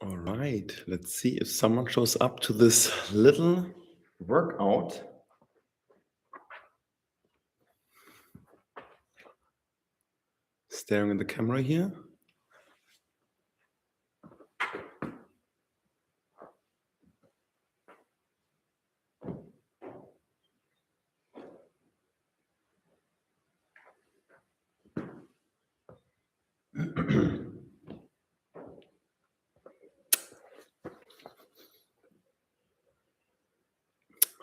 All right, let's see if someone shows up to this little workout. Staring at the camera here.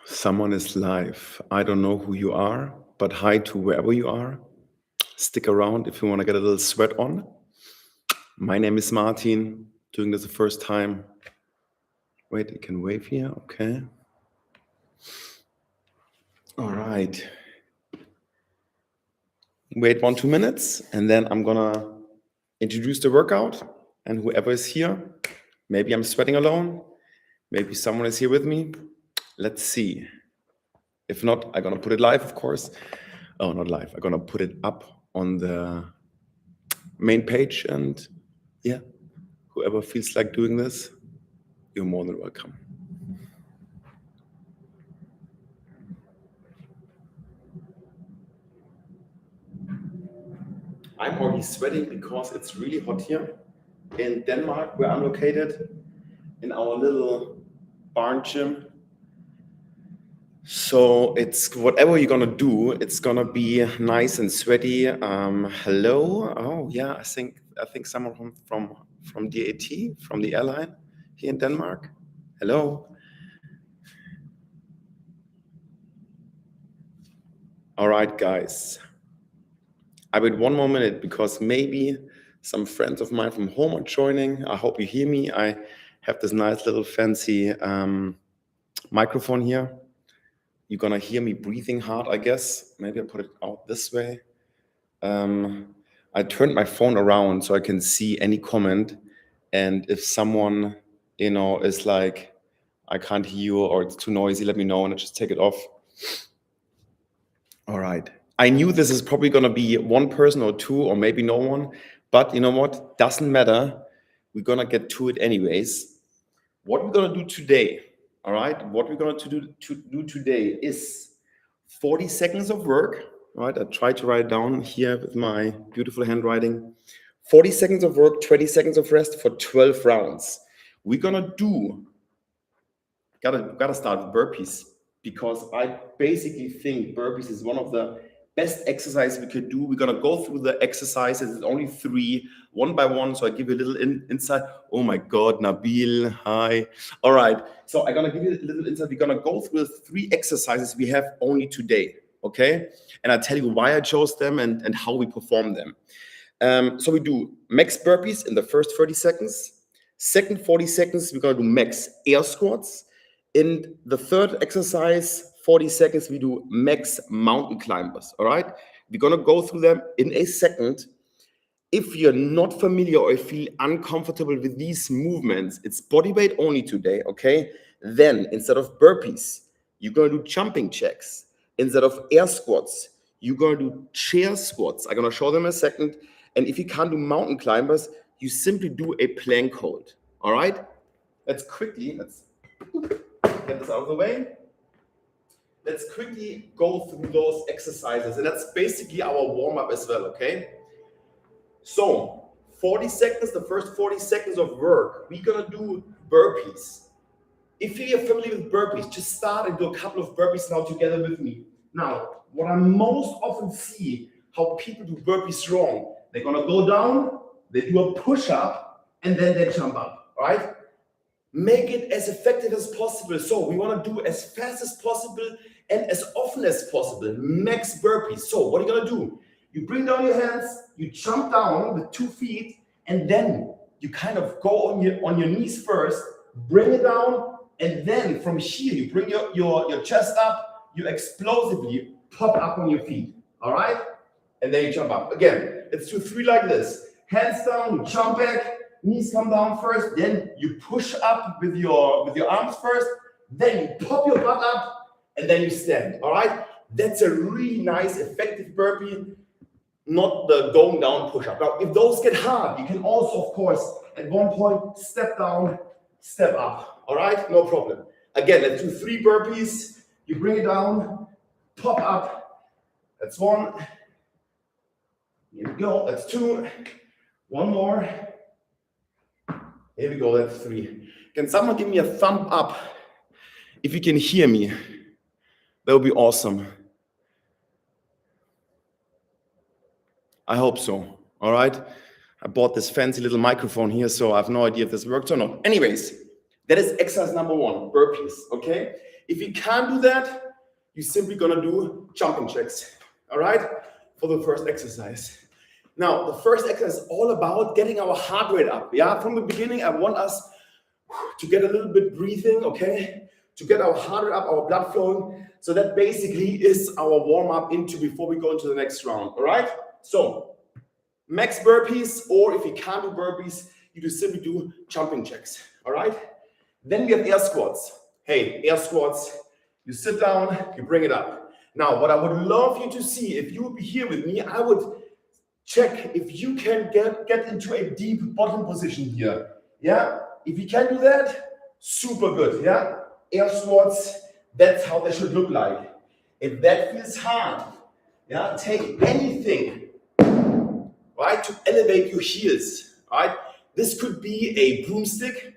Someone is live. I don't know who you are, but hi to wherever you are. Stick around if you want to get a little sweat on. My name is Martin, doing this the first time. Wait, you can wave here, okay. All right. Wait 1-2 minutes, and then I'm gonna introduce the workout, and whoever is here, maybe I'm sweating alone, maybe someone is here with me. Let's see. If not, I'm gonna put it live, of course. Oh, not live. I'm gonna put it up on the main page, and yeah, whoever feels like doing this, you're more than welcome. I'm already sweating because it's really hot here in Denmark, where I'm located, in our little barn gym. So it's whatever you're gonna do, it's gonna be nice and sweaty. Hello. Oh yeah, I think someone from DAT, from the airline here in Denmark. Hello. All right, guys. I wait 1 more minute because maybe some friends of mine from home are joining. I hope you hear me. I have this nice little fancy microphone here. You're gonna hear me breathing hard, I guess. Maybe I put it out this way. I turned my phone around so I can see any comment. And if someone, is like, I can't hear you or it's too noisy, let me know and I just take it off. All right. I knew this is probably gonna be one person or two or maybe no one, but you know what? Doesn't matter. We're gonna get to it anyways. What we're gonna do today, all right? What we're going to do today is 40 seconds of work, all right? I tried to write it down here with my beautiful handwriting. 40 seconds of work, 20 seconds of rest for 12 rounds. We're gonna do, gotta start with burpees because I basically think burpees is one of the best exercises we could do. We're gonna go through the exercises. It's only 3, one by one. So I give you a little insight. Oh my God, Nabil, hi. All right. So I'm gonna give you a little insight. We're gonna go through the 3 exercises we have only today. Okay. And I'll tell you why I chose them and how we perform them. So we do max burpees in the first 30 seconds. Second 40 seconds, we're gonna do max air squats. In the third exercise, 40 seconds, we do max mountain climbers, all right? We're gonna go through them in a second. If you're not familiar or feel uncomfortable with these movements, it's body weight only today, okay? Then instead of burpees, you're gonna do jumping jacks. Instead of air squats, you're gonna do chair squats. I'm gonna show them in a second. And if you can't do mountain climbers, you simply do a plank hold, all right? Let's get this out of the way. Let's quickly go through those exercises. And that's basically our warm-up as well, okay? So 40 seconds, the first 40 seconds of work, we're gonna do burpees. If you're familiar with burpees, just start and do a couple of burpees now together with me. Now, what I most often see how people do burpees wrong, they're gonna go down, they do a push-up, and then they jump up, right? Make it as effective as possible. So we want to do as fast as possible and as often as possible. Max burpees. So what are you going to do? You bring down your hands, you jump down with 2 feet, and then you kind of go on your knees first, bring it down, and then from here you bring your chest up, you explosively pop up on your feet. All right? And then you jump up. Again, let's do 3 like this. Hands down, you jump back. Knees come down first, then you push up with your arms first, then you pop your butt up, and then you stand, all right? That's a really nice, effective burpee, not the going down push-up. Now, if those get hard, you can also, of course, at one point, step down, step up. All right, no problem. Again, let's do 3 burpees. You bring it down, pop up. That's 1. Here we go, that's 2. 1 more. Here we go, that's 3. Can someone give me a thumb up if you can hear me? That would be awesome. I hope so, all right? I bought this fancy little microphone here, so I have no idea if this works or not. Anyways, that is exercise number 1, burpees, okay? If you can't do that, you're simply gonna do jumping jacks, all right? For the first exercise. Now, the first exercise is all about getting our heart rate up, yeah? From the beginning, I want us to get a little bit breathing, okay? To get our heart rate up, our blood flowing. So that basically is our warm-up into before we go into the next round, all right? So, max burpees, or if you can't do burpees, you just simply do jumping jacks, all right? Then we have air squats. Hey, air squats, you sit down, you bring it up. Now, what I would love you to see, if you would be here with me, I would check if you can get into a deep bottom position here. Yeah, if you can do that, super good, yeah? Air squats, that's how they should look like. If that feels hard, yeah, take anything, right, to elevate your heels, right? This could be a broomstick.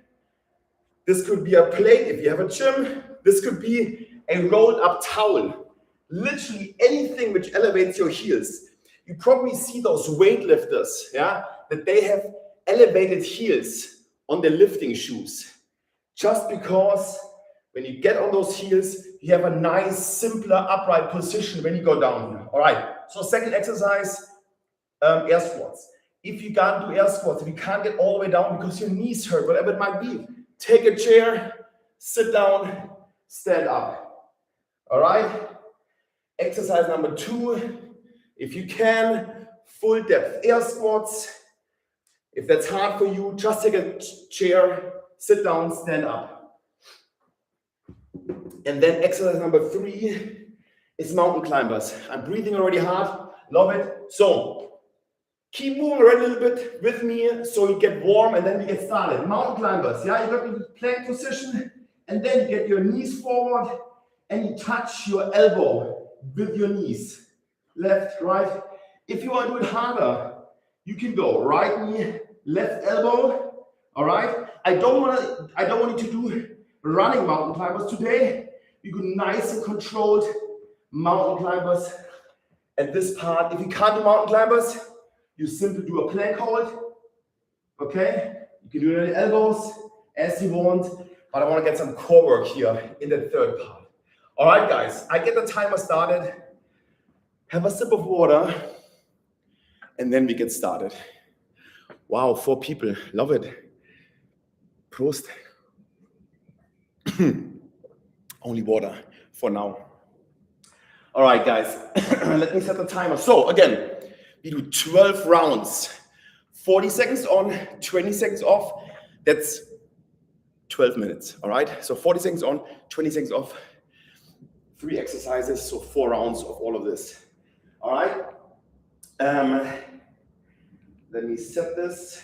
This could be a plate if you have a gym. This could be a rolled up towel. Literally anything which elevates your heels. You probably see those weightlifters, yeah, that they have elevated heels on their lifting shoes. Just because when you get on those heels, you have a nice, simpler, upright position when you go down here. All right, so second exercise, air squats. If you can't do air squats, if you can't get all the way down because your knees hurt, whatever it might be, take a chair, sit down, stand up. All right, exercise number 2. If you can, full depth air squats. If that's hard for you, just take a chair, sit down, stand up. And then exercise number 3 is mountain climbers. I'm breathing already hard, love it. So keep moving around a little bit with me so you get warm and then we get started. Mountain climbers, yeah, you got in plank position and then you get your knees forward and you touch your elbow with your knees. Left, right. If you want to do it harder, you can go right knee, left elbow. All right. I don't want you to do running mountain climbers today. You do nice and controlled mountain climbers at this part. If you can't do mountain climbers, you simply do a plank hold. Okay. You can do it on the elbows as you want, but I want to get some core work here in the third part. All right, guys. I get the timer started. Have a sip of water, and then we get started. Wow, 4 people, love it. Prost. Only water for now. All right, guys, let me set the timer. So again, we do 12 rounds, 40 seconds on, 20 seconds off. That's 12 minutes, all right? So 40 seconds on, 20 seconds off. 3 exercises, so 4 rounds of all of this. All right, let me set this.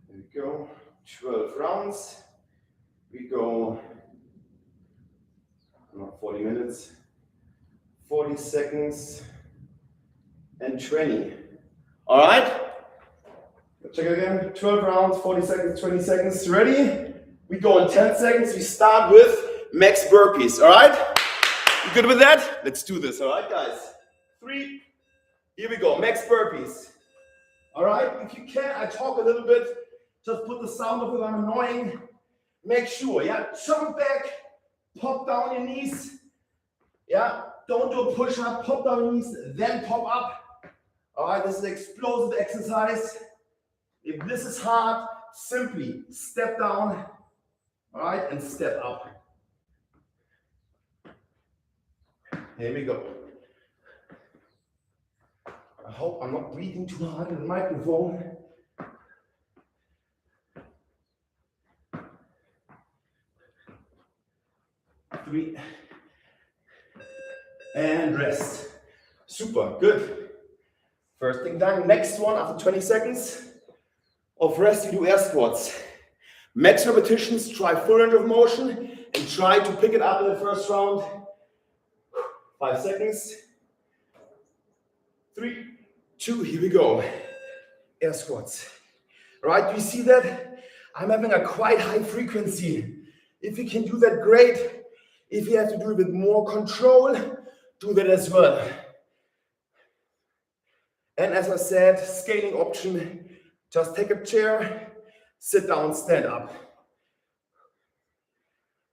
There we go, 12 rounds. We go, not 40 minutes, 40 seconds, and 20. All right, check it again, 12 rounds, 40 seconds, 20 seconds. Ready? We go in 10 seconds. We start with max burpees, all right? You good with that? Let's do this, all right, guys? 3, here we go, max burpees. All right, if you can, I talk a little bit, just put the sound of it on annoying. Make sure, yeah, jump back, pop down your knees. Yeah, don't do a push-up, pop down your knees, then pop up. All right, this is an explosive exercise. If this is hard, simply step down, all right, and step up. Here we go. I hope I'm not breathing too hard in the microphone. Three. And rest. Super, good. First thing done. Next one, after 20 seconds of rest, you do air squats. Max repetitions, try full range of motion, and try to pick it up in the first round. 5 seconds. 3, 2, here we go. Air squats. All right, do you see that? I'm having a quite high frequency. If you can do that, great. If you have to do it with more control, do that as well. And as I said, scaling option, just take a chair, sit down, stand up.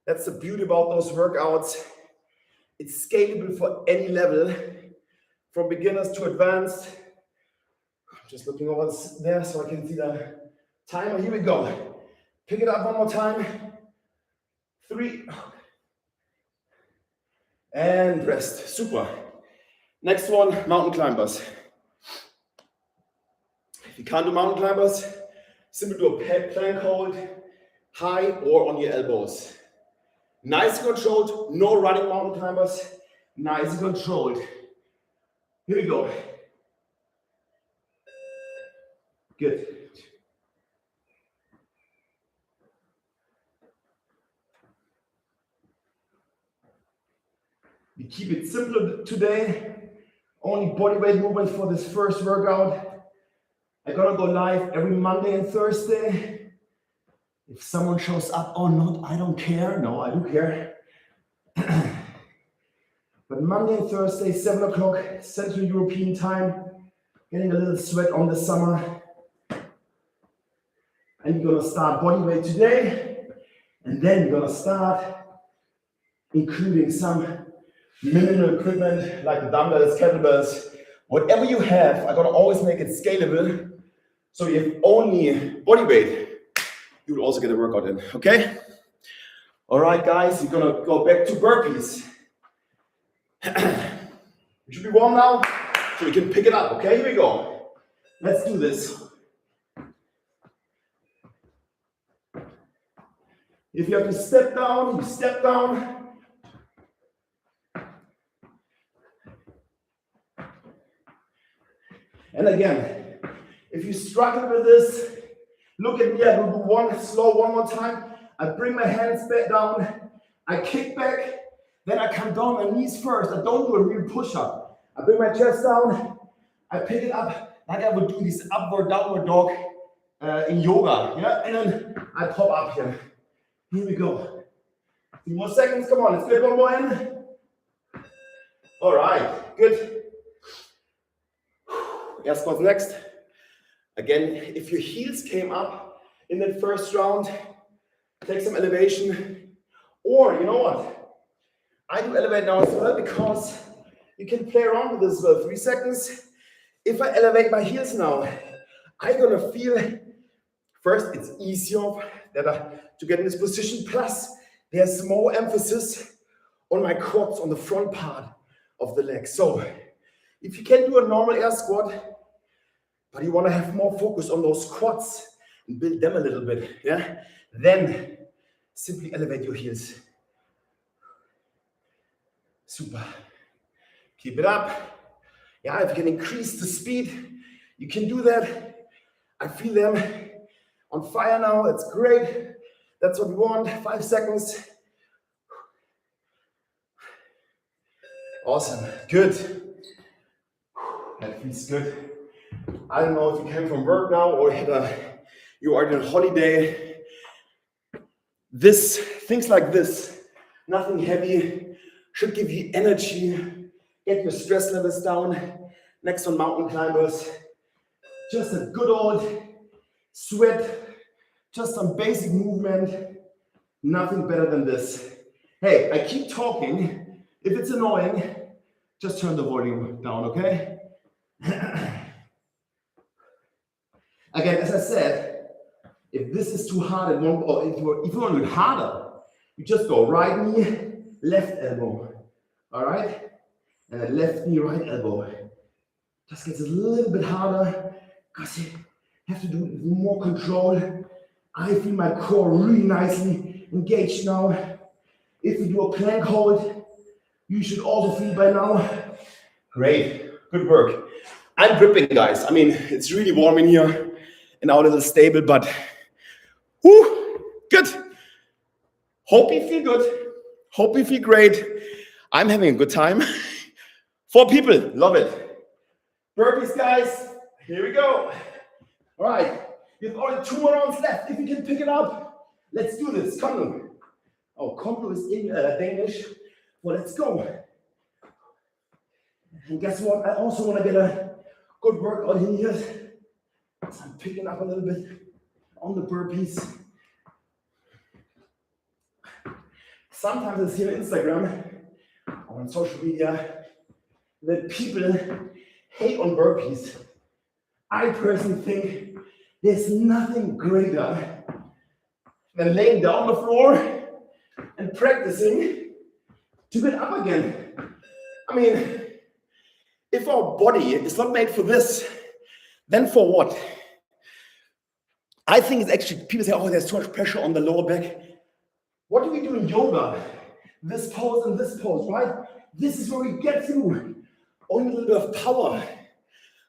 That's the beauty about those workouts. It's scalable for any level, from beginners to advanced. Just looking over there so I can see the timer. Here we go. Pick it up one more time. 3. And rest. Super. Next one, mountain climbers. If you can't do mountain climbers, simply do a plank hold, high or on your elbows. Nice and controlled, no running mountain climbers. Nice and controlled. Here we go. Good. We keep it simple today. Only bodyweight movement for this first workout. I'm gonna go live every Monday and Thursday. If someone shows up or not, I don't care. No, I do care. But Monday and Thursday, 7 o'clock Central European time. Getting a little sweat on the summer. And you're gonna start bodyweight today. And then you're gonna start including some minimal equipment like the dumbbells, kettlebells, whatever you have. I gotta always make it scalable. So you have only body weight, you will also get a workout in, okay? All right, guys, you're gonna go back to burpees. You should be warm now, so you can pick it up, okay? Here we go. Let's do this. If you have to step down, you step down. And again, if you struggle with this, look at me. I will do one more time. I bring my hands back down. I kick back. Then I come down my knees first. I don't do a real push-up. I bring my chest down. I pick it up like I would do this upward downward dog in yoga. Yeah, and then I pop up here. Here we go. 3 more seconds. Come on, let's get one more in. All right, good. Air squats next. Again, if your heels came up in that first round, take some elevation. Or, you know what? I do elevate now as well because you can play around with this as well. 3 seconds. If I elevate my heels now, I'm gonna feel, first, it's easier to get in this position. Plus, there's more emphasis on my quads, on the front part of the leg. So, if you can do a normal air squat, but you want to have more focus on those quads and build them a little bit, yeah, then simply elevate your heels. Super. Keep it up. Yeah, if you can increase the speed, you can do that. I feel them on fire now. It's great. That's what we want. 5 seconds. Awesome. Good. That feels good. I don't know if you came from work now or you are on holiday. Things like this, nothing heavy, should give you energy, get your stress levels down. Next on mountain climbers, just a good old sweat, just some basic movement, nothing better than this. Hey, I keep talking. If it's annoying, just turn the volume down, okay? Again, as I said, if this is too hard at one, or if you want to do it harder, you just go right knee, left elbow. All right? And then left knee, right elbow. Just gets a little bit harder because you have to do it with more control. I feel my core really nicely engaged now. If you do a plank hold, you should also feel by now. Great, good work. I'm dripping, guys. I mean, it's really warm in here in our little stable, but whoo, good. Hope you feel good. Hope you feel great. I'm having a good time. 4 people, love it. Burpees, guys. Here we go. All right, you have only 2 more rounds left. If you can pick it up, let's do this. Come on. Oh, Kongo is in Danish. Well, let's go. And guess what? I also want to get a good workout in here. So I'm picking up a little bit on the burpees. Sometimes I see on Instagram or on social media that people hate on burpees. I personally think there's nothing greater than laying down on the floor and practicing to get up again. I mean, if our body is not made for this, then for what? I think it's actually, people say, oh, there's too much pressure on the lower back. What do we do in yoga? This pose and this pose, right? This is where we get through. Only a little bit of power.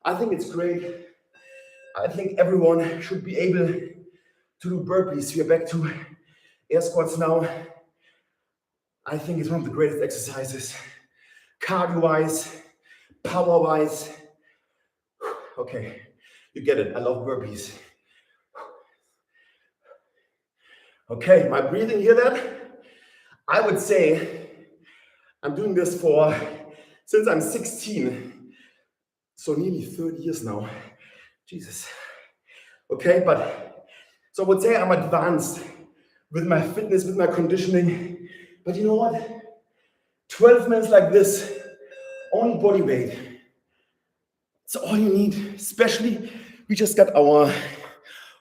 I think it's great. I think everyone should be able to do burpees. We are back to air squats now. I think it's one of the greatest exercises. Cardio-wise, power-wise. Okay, you get it. I love burpees. Okay, my breathing, hear that? I would say I'm doing this since I'm 16. So nearly 30 years now. Jesus. Okay, so I would say I'm advanced with my fitness, with my conditioning. But you know what? 12 minutes like this, only body weight. It's all you need. Especially, we just got our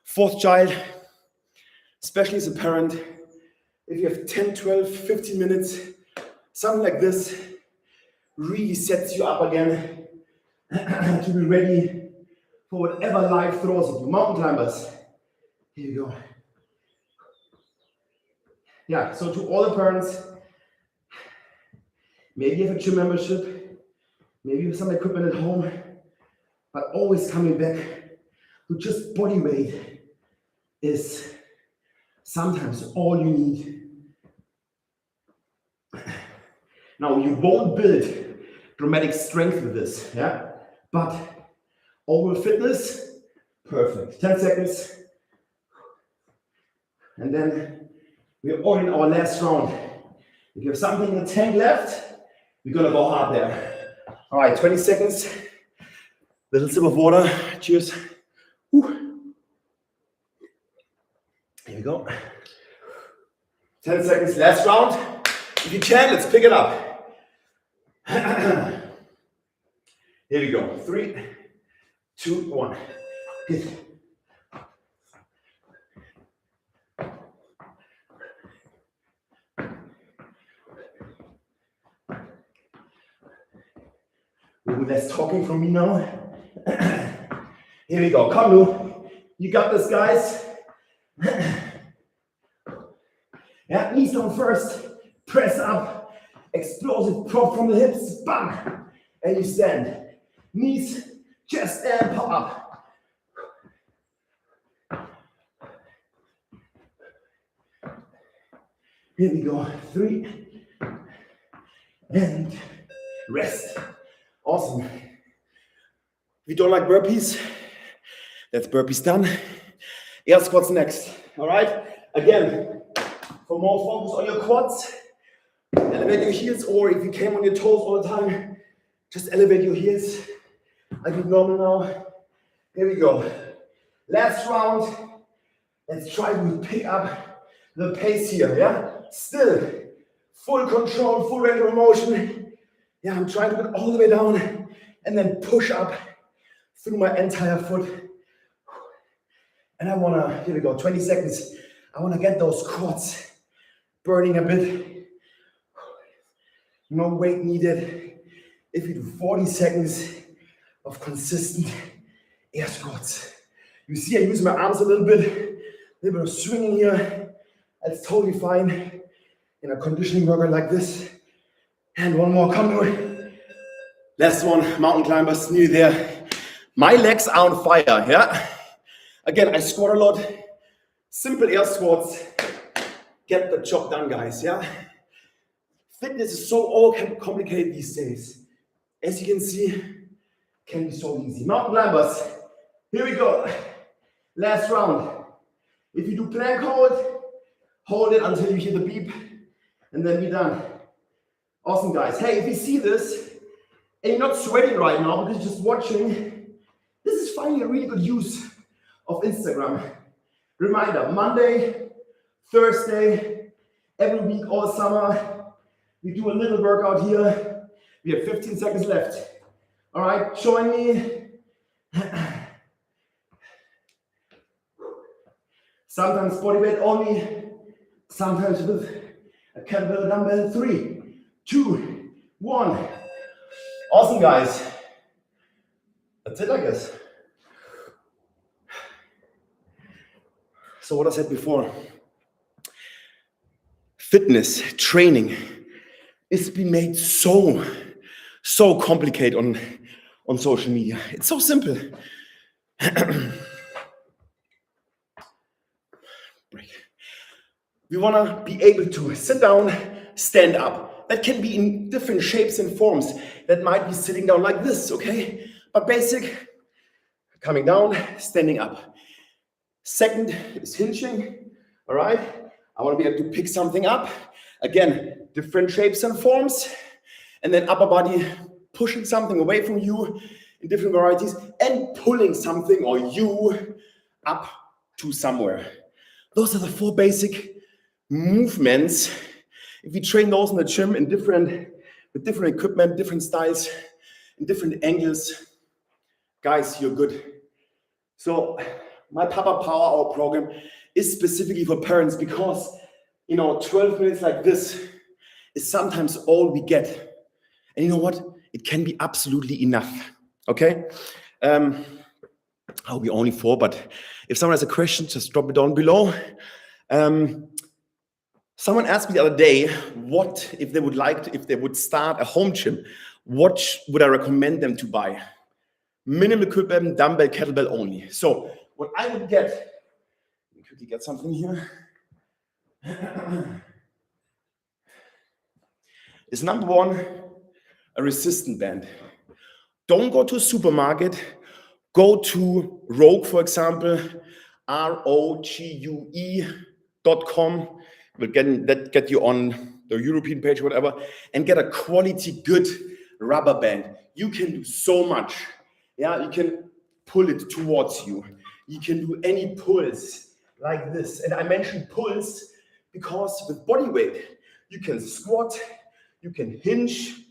4th child. Especially as a parent, if you have 10, 12, 15 minutes, something like this really sets you up again to be ready for whatever life throws at you. Mountain climbers. Here you go. Yeah, so to all the parents, maybe you have a gym membership, maybe you have some equipment at home, but always coming back to just body weight is sometimes all you need. Now, you won't build dramatic strength with this, yeah? But overall fitness, perfect. 10 seconds. And then we're all in our last round. If you have something in the tank left, we're gonna go hard there. All right, 20 seconds. Little sip of water. Cheers. Whew. Here we go. 10 seconds, last round. If you can, let's pick it up. Here we go. 3, 2, 1. Good. Ooh, less talking from me now. Here we go. Come, Lou. You got this, guys. Yeah, knees down first, press up, explosive prop from the hips, bam, and you stand. Knees, chest, and pop up. Here we go, 3, and rest. Awesome. If you don't like burpees, that's burpees done. Air squats next, all right? Again, for more focus on your quads, elevate your heels, or if you came on your toes all the time, just elevate your heels. I do normal now. Here we go. Last round. Let's try to pick up the pace here, yeah? Still, full control, full range of motion. Yeah, I'm trying to get all the way down and then push up through my entire foot. And I wanna, here we go, 20 seconds. I wanna get those quads burning a bit. No weight needed. If you do 40 seconds of consistent air squats. You see I use my arms a little bit of swinging here. That's totally fine in a conditioning workout like this. And one more, come on. Last one, mountain climbers, nearly there. My legs are on fire, yeah? Again, I squat a lot. Simple air squats. Get the job done, guys, yeah? Fitness is so all complicated these days. As you can see, can be so easy. Mountain climbers, here we go. Last round. If you do plank hold it until you hear the beep, and then be done. Awesome, guys. Hey, if you see this, and you're not sweating right now because you're just watching, this is finally a really good use of Instagram. Reminder, Monday, Thursday, every week, all summer, we do a little workout here. We have 15 seconds left. All right, join me. Sometimes body weight only, sometimes with a kettlebell dumbbell. 3, 2, 1. Awesome, guys. That's it, I guess. So what I said before, fitness training is being made so complicated on social media. It's so simple. We want to be able to sit down, stand up. That can be in different shapes and forms. That might be sitting down like this, okay? But basic, coming down, standing up. Second is hinging, all right? I want to be able to pick something up. Again, different shapes and forms. And then upper body, pushing something away from you in different varieties and pulling something or you up to somewhere. Those are the 4 basic movements. If we train those in the gym with different equipment, different styles, in different angles, guys, you're good. So my Papa Power Hour program is specifically for parents because, 12 minutes like this is sometimes all we get. And you know what? It can be absolutely enough, okay? I'll be only 4, but if someone has a question, just drop it down below. Someone asked me the other day, what if they would start a home gym, what would I recommend them to buy? Minimal equipment, dumbbell, kettlebell only. So what I would get, let me quickly get something here, is number 1, a resistance band. Don't go to a supermarket, go to Rogue, for example, rogue.com. Will get you on the European page, whatever, and get a quality good rubber band. You can do so much. Yeah, you can pull it towards you. You can do any pulls like this. And I mentioned pulls because with body weight, you can squat, you can hinge,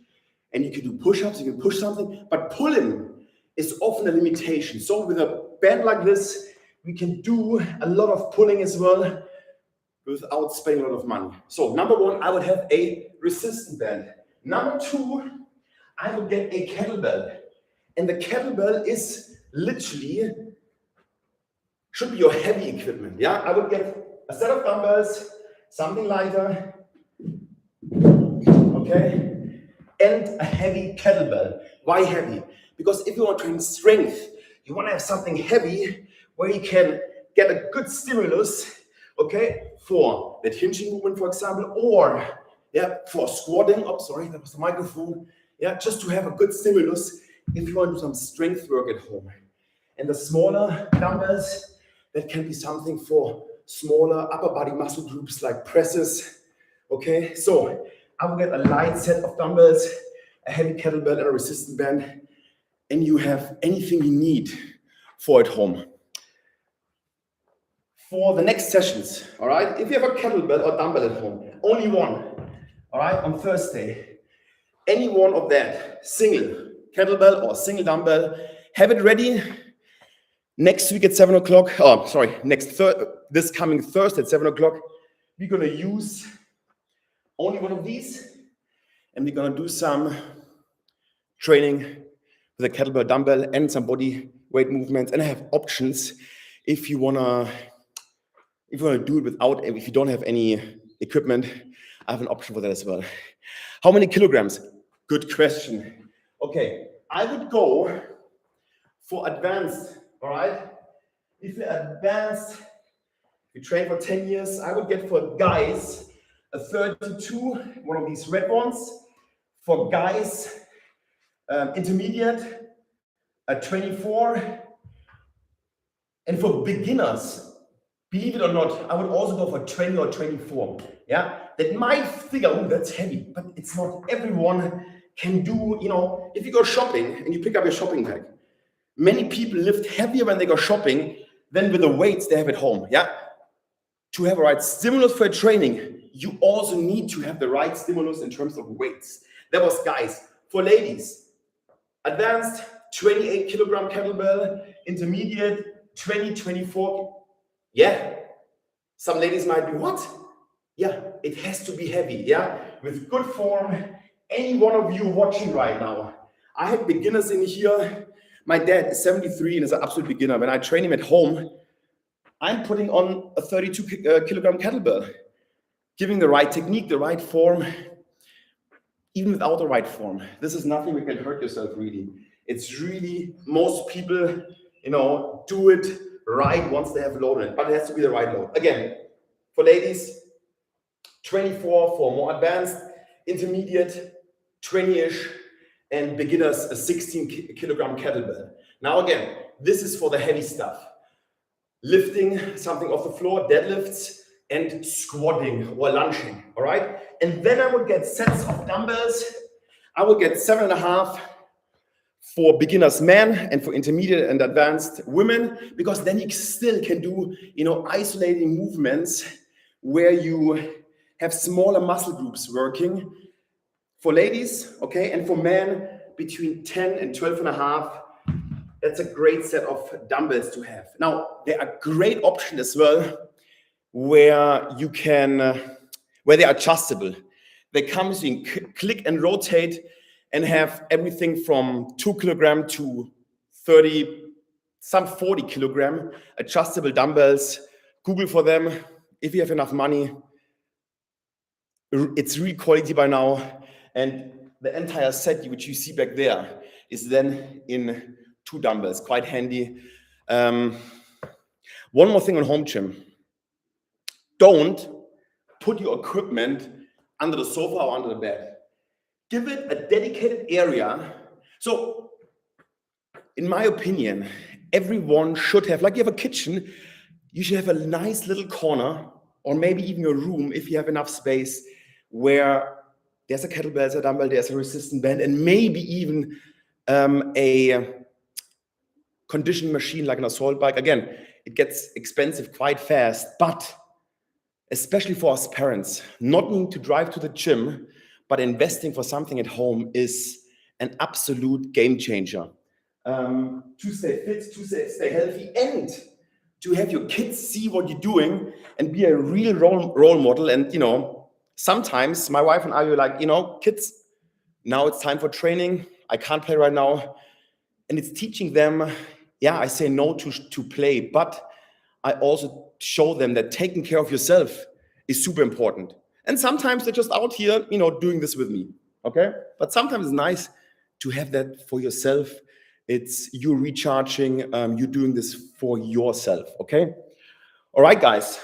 and you can do push-ups, you can push something, but pulling is often a limitation. So with a band like this, we can do a lot of pulling as well without spending a lot of money. So number 1, I would have a resistance band. Number 2, I would get a kettlebell. And the kettlebell is literally, should be your heavy equipment. Yeah, I would get a set of dumbbells, something lighter, okay, and a heavy kettlebell. Why heavy? Because if you want to train strength, you want to have something heavy where you can get a good stimulus, okay, for that hinging movement, for example, or for squatting. Oh, sorry, that was the microphone. Yeah, just to have a good stimulus if you want to do some strength work at home. And the smaller dumbbells, that can be something for smaller upper body muscle groups like presses. Okay, so I will get a light set of dumbbells, a heavy kettlebell, and a resistance band, and you have anything you need for at home. For the next sessions, all right, if you have a kettlebell or dumbbell at home, only one, all right, on Thursday, any one of that, single kettlebell or single dumbbell, have it ready. Next week at 7 o'clock, this coming Thursday at 7 o'clock, we're gonna use only one of these, and we're gonna do some training with a kettlebell, dumbbell, and some body weight movements. And I have options if you wanna do it without, if you don't have any equipment, I have an option for that as well. How many kilograms? Good question. Okay, I would go For advanced, all right? If you're advanced, you train for 10 years, I would get for guys a 32, one of these red ones. For guys, intermediate, a 24. And for beginners, believe it or not, I would also go for 20 or 24. Yeah, that might figure, oh, that's heavy, but it's not. Everyone can do, if you go shopping and you pick up your shopping bag, many people lift heavier when they go shopping than with the weights they have at home. Yeah, to have a right stimulus for training, you also need to have the right stimulus in terms of weights. That was guys. For ladies, advanced 28 kilogram kettlebell, intermediate 20, 24. Yeah, some ladies might be, what? Yeah, it has to be heavy, yeah? With good form, any one of you watching right now. I had beginners in here. My dad is 73 and is an absolute beginner. When I train him at home, I'm putting on a 32 kilogram kettlebell, giving the right technique, the right form, even without the right form. This is nothing you can hurt yourself, really. It's really, most people, do it right once they have loaded, but it has to be the right load. Again, for ladies, 24 for more advanced, intermediate, 20-ish, and beginners, a 16 kilogram kettlebell. Now again, this is for the heavy stuff. Lifting something off the floor, deadlifts, and squatting or lunging, all right? And then I would get sets of dumbbells. I would get 7.5 for beginners men and for intermediate and advanced women, because then you still can do, isolating movements where you have smaller muscle groups working. For ladies, okay, and for men, between 10 and 12.5, that's a great set of dumbbells to have. Now, there are great options as well where you can, where they're adjustable. They come so you can click and rotate and have everything from 2 kilogram to 30, some 40 kilogram adjustable dumbbells. Google for them if you have enough money. It's really quality by now. And the entire set, which you see back there, is then in 2 dumbbells, quite handy. One more thing on home gym. Don't put your equipment under the sofa or under the bed. Give it a dedicated area. So, in my opinion, everyone should have, like you have a kitchen, you should have a nice little corner, or maybe even a room, if you have enough space, where there's a kettlebell, there's a dumbbell, there's a resistance band, and maybe even a conditioning machine like an assault bike. Again, it gets expensive quite fast, but especially for us parents, not needing to drive to the gym, but investing for something at home is an absolute game changer. To stay fit, to stay healthy, and to have your kids see what you're doing and be a real role model. And, sometimes my wife and I were like, kids, now it's time for training. I can't play right now. And it's teaching them, I say no to play, but I also show them that taking care of yourself is super important. And sometimes they're just out here, doing this with me, okay? But sometimes it's nice to have that for yourself. It's you recharging, you doing this for yourself, okay? All right, guys,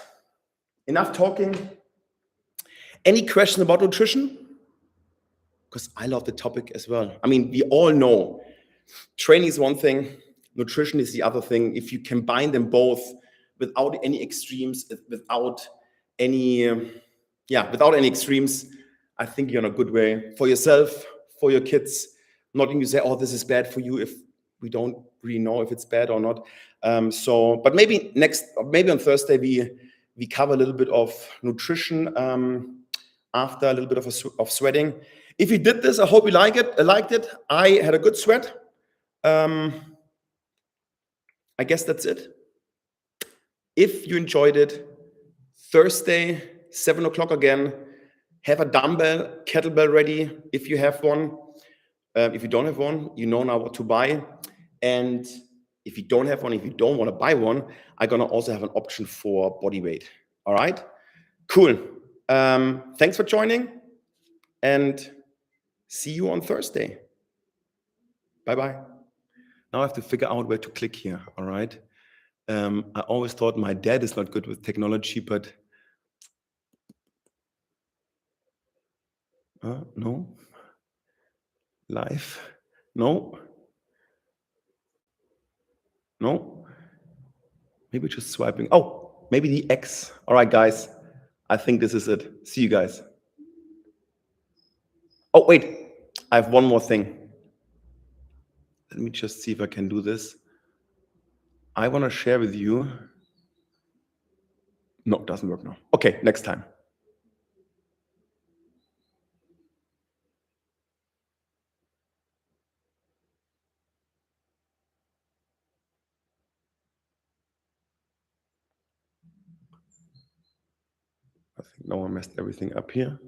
enough talking. Any question about nutrition? Because I love the topic as well. I mean, we all know training is one thing, nutrition is the other thing. If you combine them both without any extremes, without any extremes, I think you're in a good way for yourself, for your kids. Not when you say, oh, this is bad for you, if we don't really know if it's bad or not. But maybe on Thursday, we cover a little bit of nutrition after a little bit of sweating. If you did this, I hope you liked it. I had a good sweat. I guess that's it. If you enjoyed it, Thursday, 7 o'clock again, have a dumbbell, kettlebell ready if you have one. If you don't have one, you know now what to buy. And if you don't have one, if you don't want to buy one, I'm going to also have an option for body weight. All right? Cool. Thanks for joining, and see you on Thursday. Bye-bye. Now I have to figure out where to click here, all right? I always thought my dad is not good with technology, but no. Live, no. No. Maybe just swiping. Oh, maybe the X. All right, guys. I think this is it. See you guys. Oh, wait. I have one more thing. Let me just see if I can do this. I want to share with you. No, it doesn't work now. Okay, next time. I think now I messed everything up here.